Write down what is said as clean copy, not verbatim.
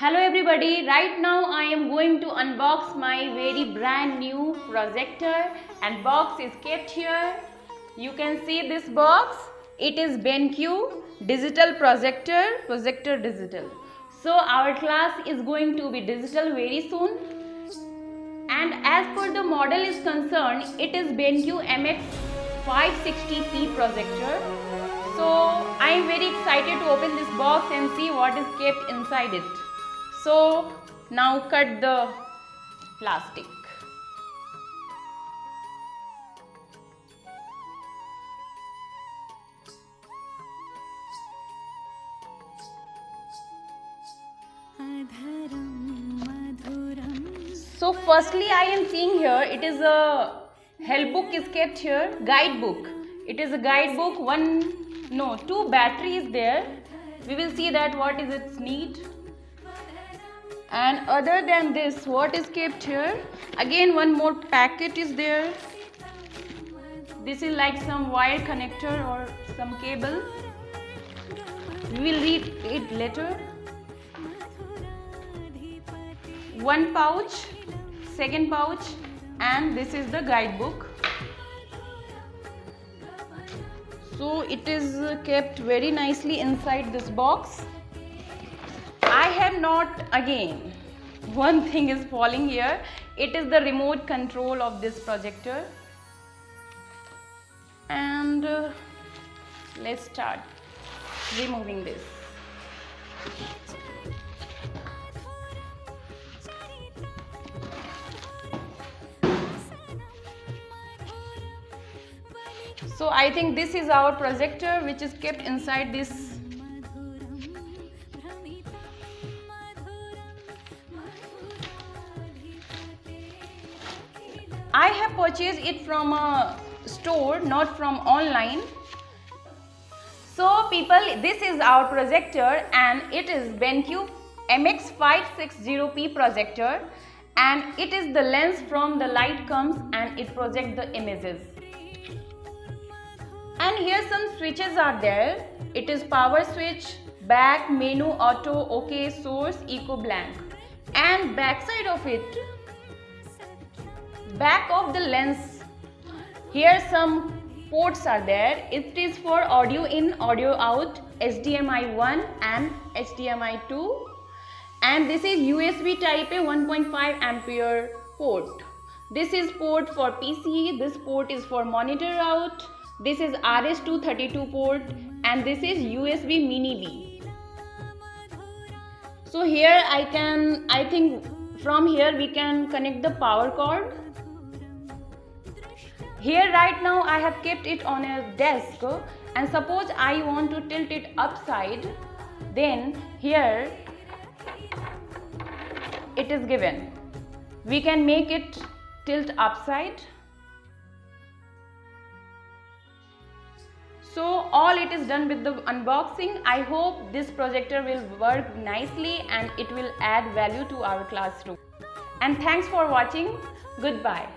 Hello everybody, right now I am going to unbox my very brand new projector and box is kept here. You can see this box, it is Benq digital projector digital. So our class is going to be digital very soon, and as per the model is concerned, it is Benq MX560p projector. So I am very excited to open this box and see what is kept inside it. So now cut the plastic. So firstly I am seeing here, it is a help book is kept here, guidebook. It is a guidebook, two batteries there. We will see that what is its need. And other than this, what is kept here? Again, one more packet is there. This is like some wire connector or some cable. We will read it later. One pouch, second pouch, and this is the guidebook. So it is kept very nicely inside this box. I have not, again, one thing is falling here. It is the remote control of this projector. And let's start removing this. So I think this is our projector which is kept inside this. I have purchased it from a store, not from online. So people, this is our projector and it is Benq MX560p projector, and it is the lens from the light comes and it projects the images. And here some switches are there. It is power switch, back, menu, auto, OK, source, eco, blank. And back side of it, back of the lens, here some ports are there. It is for audio in, audio out, HDMI 1 and HDMI 2, and this is USB type A 1.5 ampere port. This is port for PC, this port is for monitor out, this is RS232 port, and this is USB mini B. So here I think from here we can connect the power cord. Here right now I have kept it on a desk, and suppose I want to tilt it upside, then here it is given. We can make it tilt upside. So all it is done with the unboxing. I hope this projector will work nicely and it will add value to our classroom. And thanks for watching. Goodbye.